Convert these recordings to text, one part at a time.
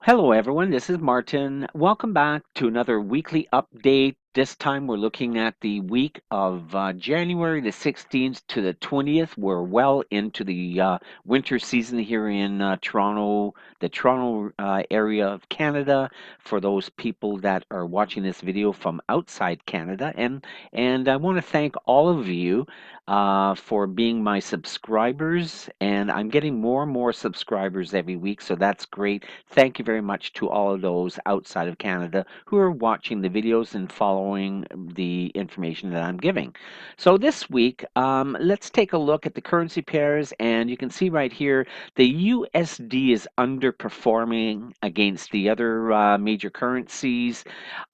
Hello, everyone. This is Martin. Welcome back to another weekly update. This time we're looking at the week of January the 16th to the 20th. We're well into the winter season here in Toronto, the Toronto area of Canada. For those people that are watching this video from outside Canada, and I want to thank all of you for being my subscribers. And I'm getting more and more subscribers every week, so that's great. Thank you very much to all of those outside of Canada who are watching the videos and following the information that I'm giving. So this week, let's take a look at the currency pairs, and you can see right here the USD is underperforming against the other major currencies,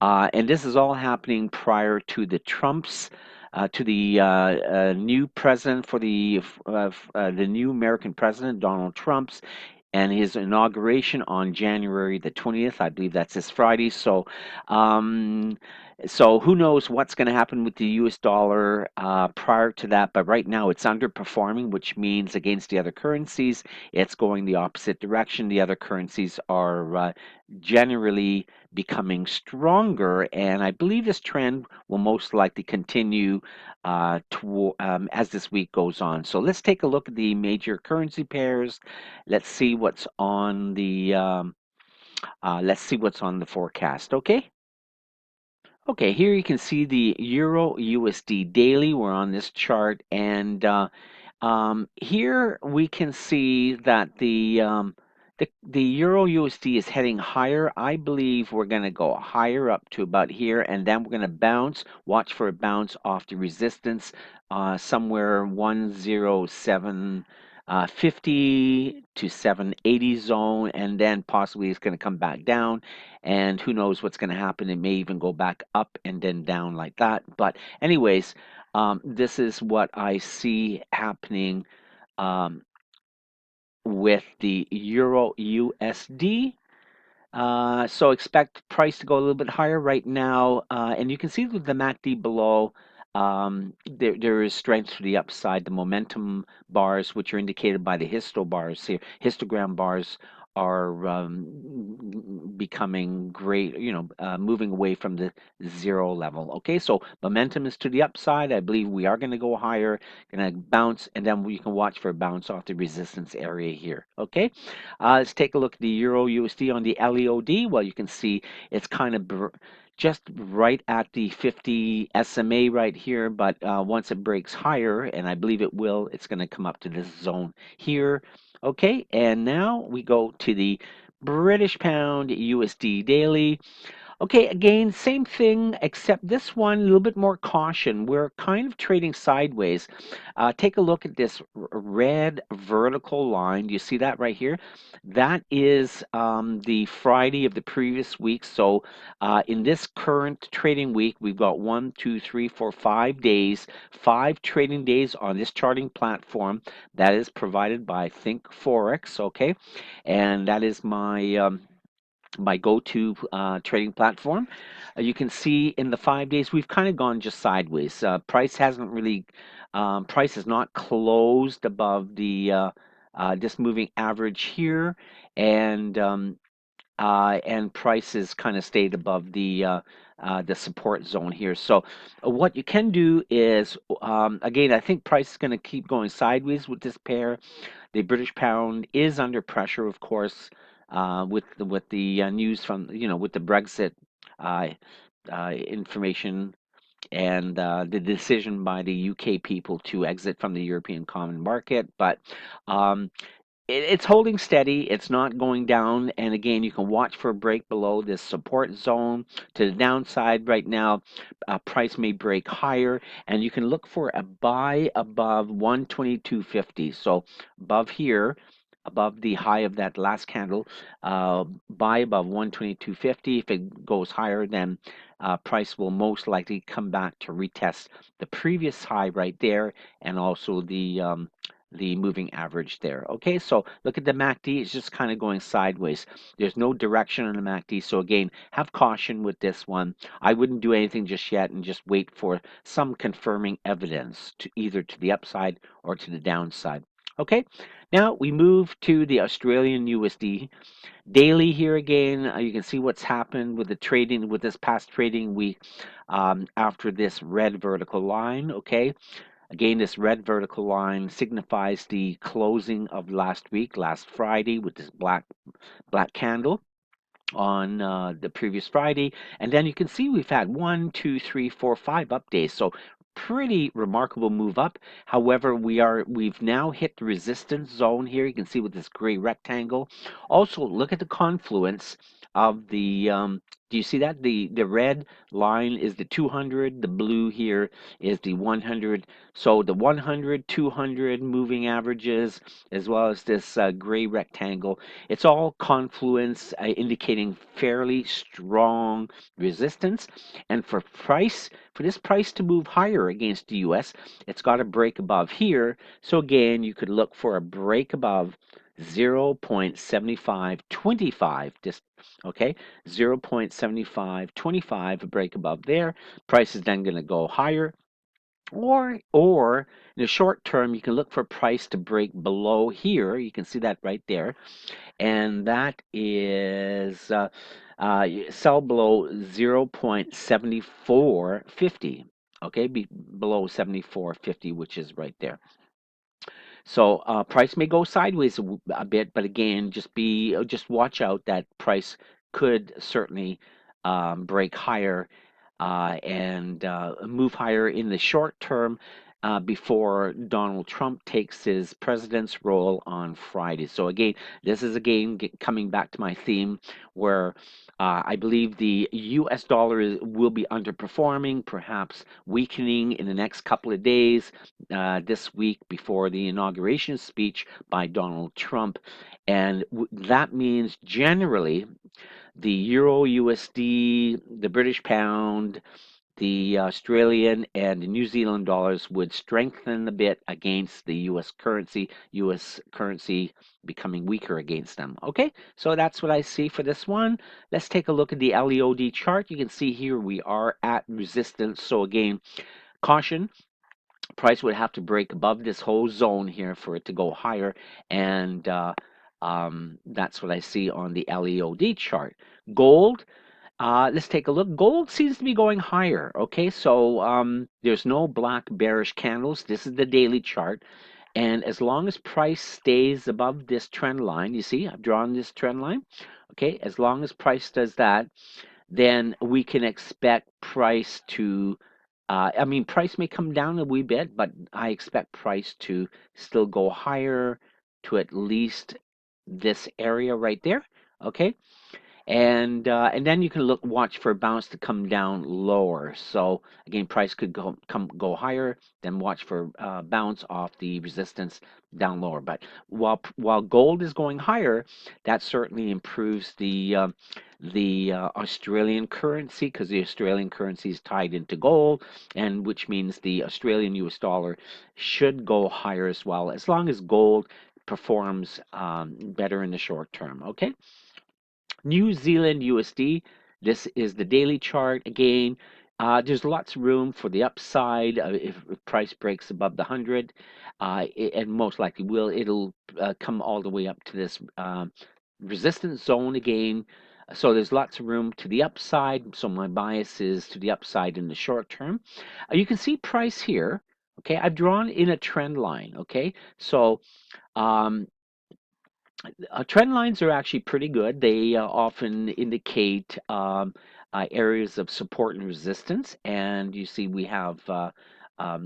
and this is all happening prior to the Trump's to the new president for the new American president, Donald Trump's, and his inauguration on January the 20th. I believe that's this Friday. Um, so who knows what's going to happen with the US dollar prior to that, but right now it's underperforming, which means against the other currencies, it's going the opposite direction. The other currencies are generally becoming stronger, and I believe this trend will most likely continue as this week goes on. So let's take a look at the major currency pairs. Let's see what's on the forecast. Okay. Okay, here you can see the Euro USD daily. We're on this chart, and here we can see that the Euro USD is heading higher. I believe we're going to go higher up to about here, and then we're going to bounce. Watch for a bounce off the resistance somewhere 107. 50 to 780 zone, and then possibly it's going to come back down, and who knows what's going to happen. It may even go back up and then down like that. But anyways, this is what I see happening um, with the Euro USD. So expect price to go a little bit higher right now, and you can see with the MACD below, there is strength to the upside. The momentum bars, which are indicated by the histo bars here, histogram bars, are becoming great, moving away from the zero level. Okay, so momentum is to the upside. I believe we are going to go higher, going to bounce, and then we can watch for a bounce off the resistance area here. Okay, let's take a look at the Euro USD on the LEOD. Well, you can see it's kind of just right at the 50 SMA right here, but once it breaks higher, and I believe it will, it's going to come up to this zone here. Okay, and now we go to the British Pound USD daily. Okay, again, same thing, except this one, a little bit more caution. We're kind of trading sideways. Take a look at this red vertical line. Do you see that right here? That is the Friday of the previous week. So in this current trading week, we've got 1, 2, 3, 4, 5 days, 5 trading days on this charting platform that is provided by Think Forex, okay? And that is my go-to trading platform. You can see in the 5 days we've kind of gone just sideways. Price hasn't really, price is not closed above the just moving average here, and prices kind of stayed above the support zone here. So what you can do is, again, I think price is going to keep going sideways with this pair. The British pound is under pressure, of course, with the news from with the Brexit information and the decision by the UK people to exit from the European Common Market. But um, it's holding steady. It's not going down. And again, you can watch for a break below this support zone to the downside right now. Price may break higher, and you can look for a buy above 122.50. So above here, above the high of that last candle, buy above 122.50. If it goes higher, then price will most likely come back to retest the previous high right there, and also the moving average there. Okay, so look at the MACD, it's just kind of going sideways. There's no direction on the MACD, so again, have caution with this one. I wouldn't do anything just yet and just wait for some confirming evidence to either to the upside or to the downside. Okay, now we move to the Australian USD daily here again. You can see what's happened with the trading with this past trading week after this red vertical line. Okay, again, this red vertical line signifies the closing of last week, last Friday, with this black candle on the previous Friday. And then you can see we've had 1, 2, 3, 4, 5 up days. So pretty remarkable move up. However, we've now hit the resistance zone here. You can see with this gray rectangle. Also, look at the confluence of the do you see that the red line is the 200, the blue here is the 100. So the 100, 200 moving averages, as well as this gray rectangle, it's all confluence indicating fairly strong resistance. And for this price to move higher against the US, it's got to break above here. So again, you could look for a break above 0.7525. Just okay, 0.7525, a break above there. Price is then going to go higher. Or in the short term, you can look for price to break below here. You can see that right there, and that is sell below 0.7450. Okay, below 74.50, which is right there. So price may go sideways a bit, but again, just watch out that price could certainly break higher and move higher in the short term before Donald Trump takes his president's role on Friday. So again, this is again coming back to my theme where I believe the U.S. dollar will be underperforming, perhaps weakening in the next couple of days this week before the inauguration speech by Donald Trump. And that means generally the Euro USD, the British pound, the Australian and the New Zealand dollars would strengthen a bit against the US currency becoming weaker against them. Okay, so that's what I see for this one. Let's take a look at the LEOD chart. You can see here we are at resistance. So again, caution, price would have to break above this whole zone here for it to go higher, and that's what I see on the LEOD chart. Gold, let's take a look. Gold seems to be going higher. Okay, so there's no black bearish candles. This is the daily chart. And as long as price stays above this trend line, you see, I've drawn this trend line. Okay, as long as price does that, then we can expect price to, I mean, price may come down a wee bit, but I expect price to still go higher to at least this area right there. Okay, and then you can watch for a bounce to come down lower. So again, price could go higher, then watch for bounce off the resistance down lower. But while gold is going higher, that certainly improves the Australian currency, because the Australian currency is tied into gold, and which means the Australian US dollar should go higher as well, as long as gold performs better in the short term. Okay. New Zealand USD, this is the daily chart again. There's lots of room for the upside if price breaks above the 100, and most likely it'll come all the way up to this resistance zone again. So there's lots of room to the upside. So my bias is to the upside in the short term. You can see price here. Okay, I've drawn in a trend line. Okay, so um, trend lines are actually pretty good. They often indicate areas of support and resistance. And you see we have a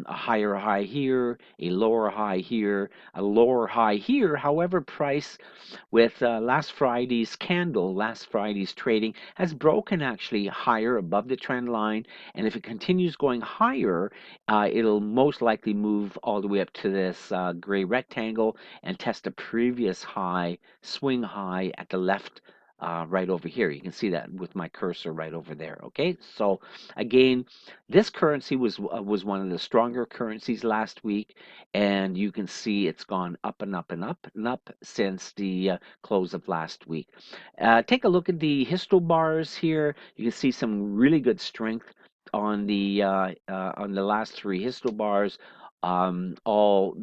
higher high here, a lower high here, a lower high here. However, price with last Friday's candle, last Friday's trading, has broken actually higher above the trend line. And if it continues going higher, it'll most likely move all the way up to this gray rectangle and test a previous high, swing high at the left right over here. You can see that with my cursor right over there. Okay, so again, this currency was one of the stronger currencies last week, and you can see it's gone up and up and up and up since the close of last week. Take a look at the histo bars here. You can see some really good strength on the last three histo bars. all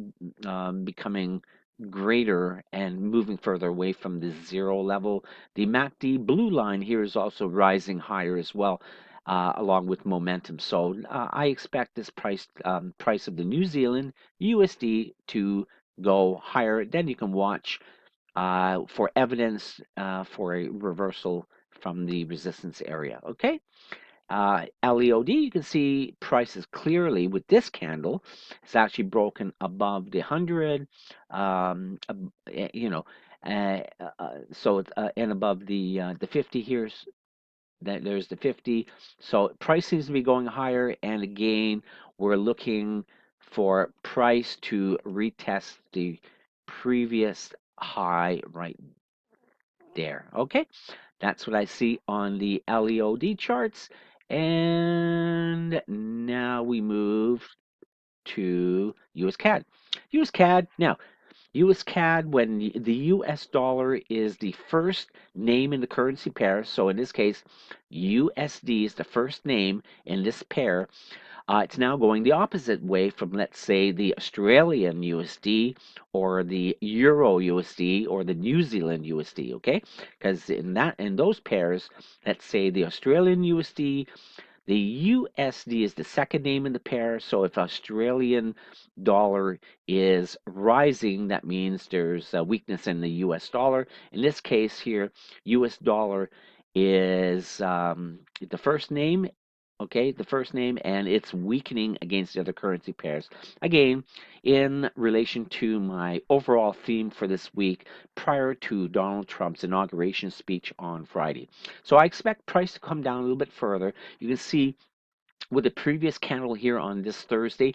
becoming greater and moving further away from the zero level. The MACD blue line here is also rising higher as well, along with momentum. So I expect this price of the New Zealand USD to go higher. Then you can watch for evidence for a reversal from the resistance area. Okay. LEOD, you can see prices clearly with this candle. It's actually broken above the 100, you know, so it's, and above the 50 here. There's the 50. So price seems to be going higher, and again, we're looking for price to retest the previous high right there. Okay, that's what I see on the LEOD charts. And now we move to US CAD. US CAD, now, US CAD, when the US dollar is the first name in the currency pair, so in this case, USD is the first name in this pair, it's now going the opposite way from, let's say, the Australian USD or the Euro USD or the New Zealand USD, okay? Because in those pairs, let's say the Australian USD, the USD is the second name in the pair. So if Australian dollar is rising, that means there's a weakness in the US dollar. In this case here, US dollar is the first name, okay, the first name, and it's weakening against the other currency pairs. Again, in relation to my overall theme for this week prior to Donald Trump's inauguration speech on Friday. So I expect price to come down a little bit further. You can see with the previous candle here on this Thursday,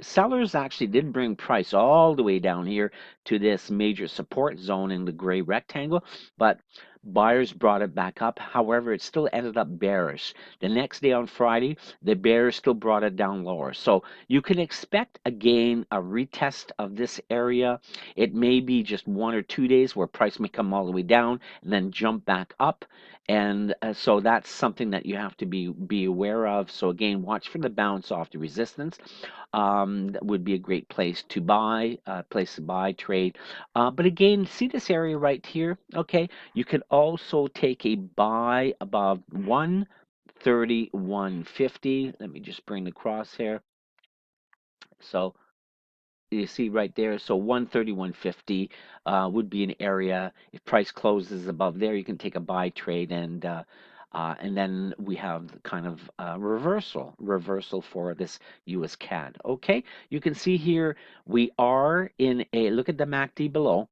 sellers actually did bring price all the way down here to this major support zone in the gray rectangle, but buyers brought it back up. However, it still ended up bearish. The next day on Friday, the bears still brought it down lower. So you can expect again a retest of this area. It may be just 1 or 2 days where price may come all the way down and then jump back up. And so that's something that you have to be aware of. So again, watch for the bounce off the resistance. That would be a great place to buy, trade. But again, see this area right here? Okay, you could also take a buy above 131.50. Let me just bring the crosshair. So you see right there, so 131.50 would be an area. If price closes above there, you can take a buy trade, and then we have kind of reversal for this US CAD. Okay, you can see here we are in a look at the MACD below.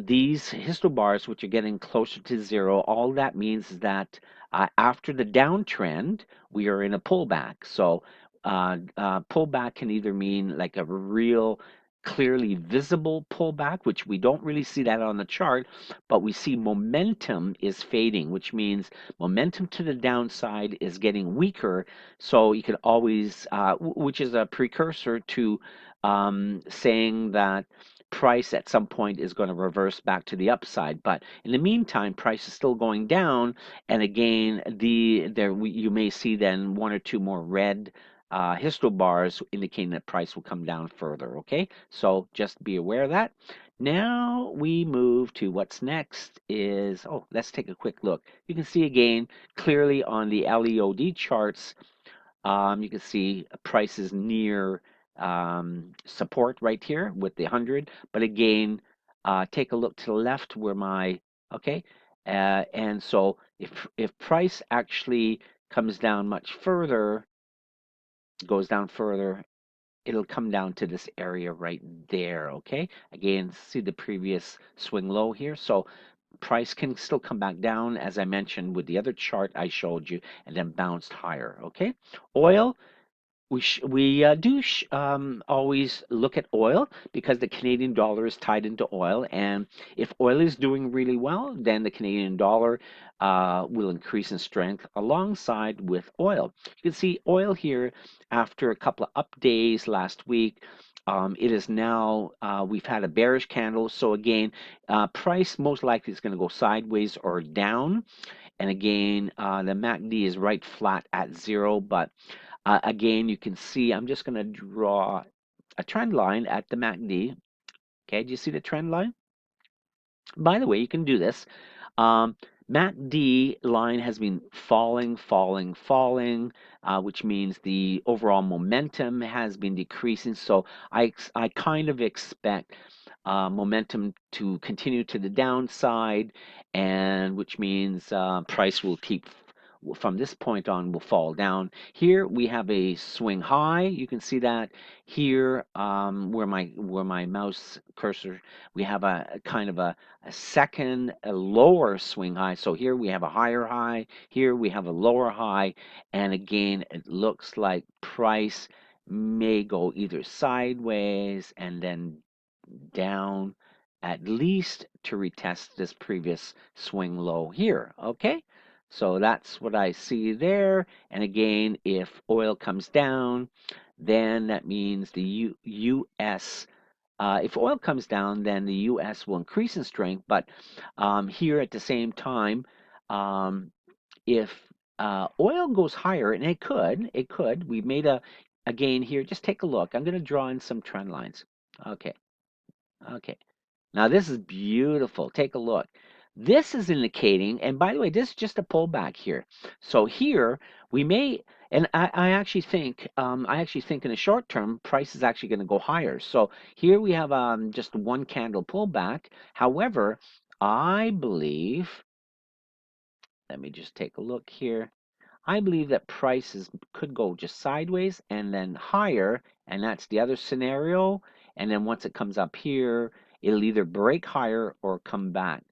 These histobars, which are getting closer to zero, all that means is that after the downtrend, we are in a pullback. So pullback can either mean like a real clearly visible pullback, which we don't really see that on the chart, but we see momentum is fading, which means momentum to the downside is getting weaker. So you can always, which is a precursor to saying that price at some point is going to reverse back to the upside. But in the meantime, price is still going down. And again, you may see then 1 or 2 more red histo bars indicating that price will come down further. Okay, so just be aware of that. Now we move to what's next is, oh, let's take a quick look. You can see again clearly on the LEOD charts, you can see prices near support right here with the 100. But again, take a look to the left where my, okay, and so if price actually comes down much further, goes down further, it'll come down to this area right there. Okay, again, see the previous swing low here. So price can still come back down, as I mentioned with the other chart I showed you, and then bounced higher. Okay, oil, we always look at oil because the Canadian dollar is tied into oil, and if oil is doing really well, then the Canadian dollar will increase in strength alongside with oil. You can see oil here after a couple of up days last week. It is now, we've had a bearish candle. So again, price most likely is going to go sideways or down. And again, the MACD is right flat at zero, but Again, you can see I'm just going to draw a trend line at the MACD. Okay, do you see the trend line? By the way, you can do this. Um, MACD line has been falling, falling, falling, which means the overall momentum has been decreasing. So I kind of expect momentum to continue to the downside, and which means price will keep from this point on will fall down. Here we have a swing high. You can see that here where my mouse cursor. We have a kind of a second, a lower swing high. So here we have a higher high, here we have a lower high, and again, it looks like price may go either sideways and then down at least to retest this previous swing low here. Okay, so that's what I see there. And again, if oil comes down, then that means the US if oil comes down, then the U.S. will increase in strength. But here at the same time, um, if oil goes higher, and it could. We made a gain here. Just take a look. I'm going to draw in some trend lines. Okay, okay. Now this is beautiful. Take a look. This is indicating, and by the way, this is just a pullback here. So here we may, and I actually think in the short term, price is actually going to go higher. So here we have just one candle pullback. However, I believe, let me just take a look here. I believe that prices could go just sideways and then higher, and that's the other scenario. And then once it comes up here, it'll either break higher or come back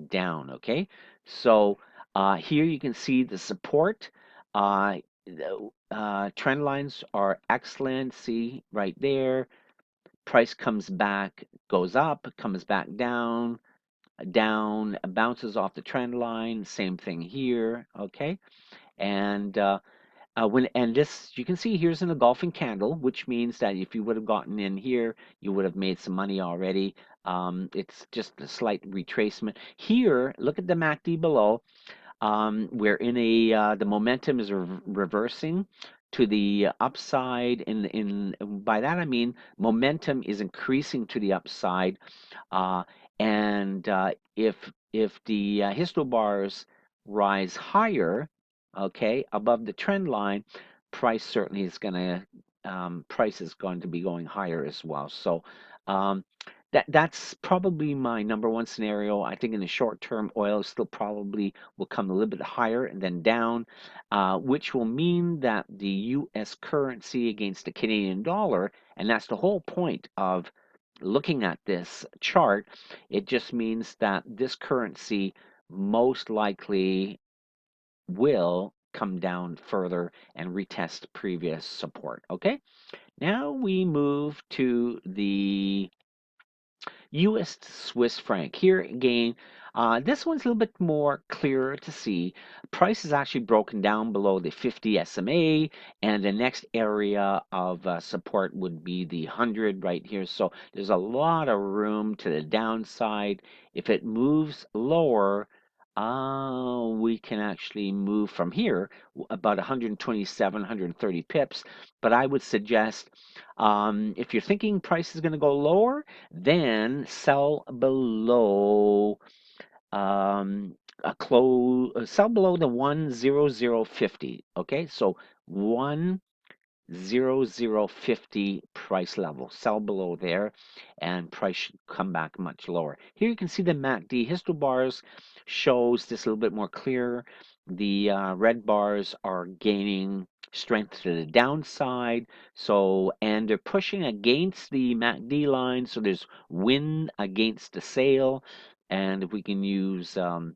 down. Okay, so here you can see the support. Trend lines are excellent. See right there, price comes back, goes up, comes back down, down, bounces off the trend line. Same thing here. Okay, and when and this you can see here's an engulfing candle, which means that if you would have gotten in here, you would have made some money already. It's just a slight retracement. Here, look at the MACD below. We're in a the momentum is reversing to the upside. In by that I mean momentum is increasing to the upside. Uh, and if the histo bars rise higher, okay, above the trend line, price is going to be going higher as well. So um, that's probably my number one scenario. I think in the short term, oil still probably will come a little bit higher and then down, which will mean that the U.S. currency against the Canadian dollar, and that's the whole point of looking at this chart, it just means that this currency most likely will come down further and retest previous support. Okay, now we move to the US Swiss franc. Here again, this one's a little bit more clearer to see. Price is actually broken down below the 50 SMA, and the next area of support would be the 100 right here. So there's a lot of room to the downside. If it moves lower, we can actually move from here about 127, 130 pips. But I would suggest if you're thinking price is going to go lower, then sell below sell below the 10050. Okay, so 10050 price level. Sell below there, and price should come back much lower. Here you can see the MACD histo bars shows this a little bit more clear. The red bars are gaining strength to the downside. So, and they're pushing against the MACD line. So there's wind against the sail. And if we can use in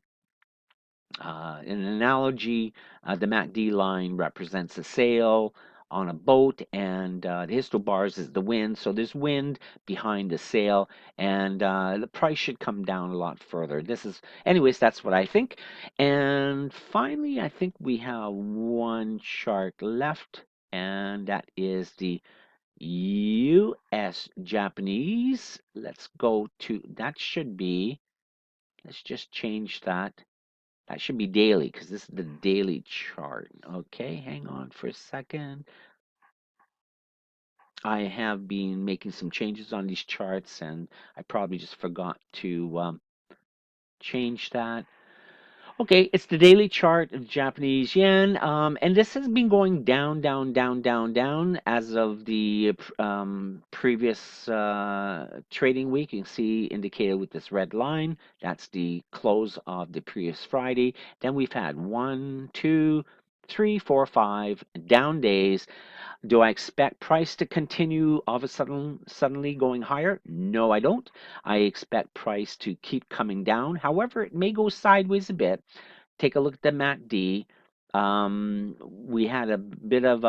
an analogy, the MACD line represents a sail on a boat, and the histo bars is the wind. So there's wind behind the sail, and the price should come down a lot further. Anyways, that's what I think. And finally, I think we have one chart left, and that is the US Japanese. Let's go to that. Should be. Let's just change that. That should be daily because this is the daily chart. Okay, hang on for a second. I have been making some changes on these charts, and I probably just forgot to change that. Okay, it's the daily chart of Japanese yen, and this has been going down, down, down, down, down as of the previous trading week. You can see indicated with this red line. That's the close of the previous Friday. Then we've had 1, 2, 3, 4, 5 down days. Do I expect price to continue all of a suddenly going higher? No, I don't. I expect price to keep coming down. However, it may go sideways a bit. Take a look at the MACD. We had a bit of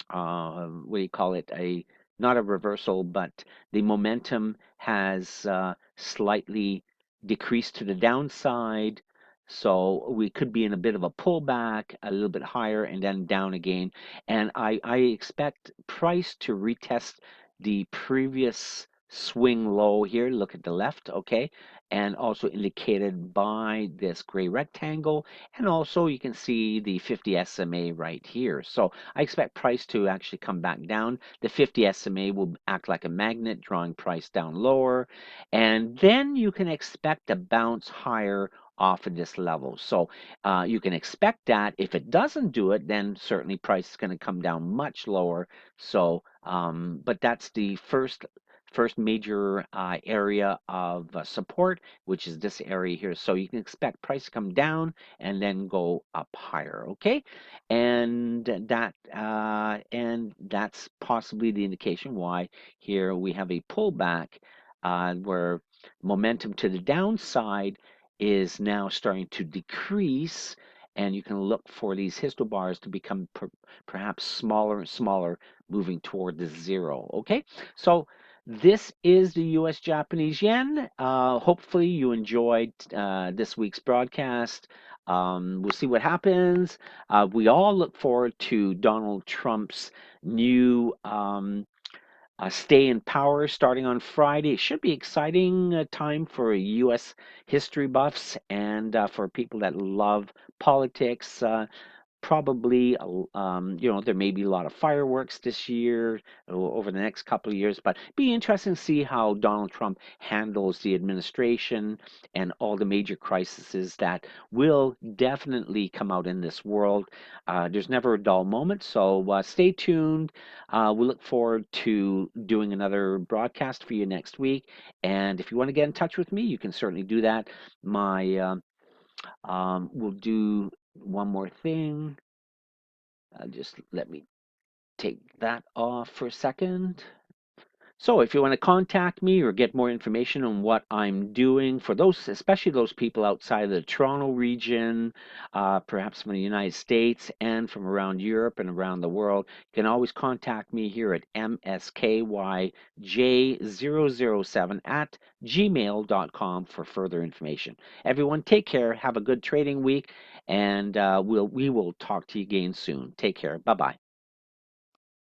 what do you call it? A not a reversal, but the momentum has slightly decreased to the downside. So we could be in a bit of a pullback, a little bit higher, and then down again. And I expect price to retest the previous swing low here. Look at the left, okay? And also indicated by this gray rectangle. And also you can see the 50 SMA right here. So I expect price to actually come back down. The 50 SMA will act like a magnet, drawing price down lower. And then you can expect a bounce higher off of this level. So you can expect that. If it doesn't do it, then certainly price is going to come down much lower. So, but that's the first major area of support, which is this area here. So you can expect price to come down and then go up higher. Okay, and that's possibly the indication why here we have a pullback where momentum to the downside is now starting to decrease, and you can look for these histobars to become perhaps smaller and smaller, moving toward the zero. Okay, so this is the U.S. Japanese yen. Hopefully you enjoyed this week's broadcast. We'll see what happens. We all look forward to Donald Trump's new stay in power starting on Friday. It should be exciting time for U.S. history buffs and for people that love politics. Probably, there may be a lot of fireworks this year over the next couple of years, but be interesting to see how Donald Trump handles the administration and all the major crises that will definitely come out in this world. There's never a dull moment, so stay tuned. We look forward to doing another broadcast for you next week. And if you want to get in touch with me, you can certainly do that. We'll do one more thing. Just let me take that off for a second. So if you want to contact me or get more information on what I'm doing for those, especially those people outside of the Toronto region, perhaps from the United States and from around Europe and around the world, you can always contact me here at mskyj007 at gmail.com for further information. Everyone, take care. Have a good trading week, and we will talk to you again soon. Take care. Bye-bye.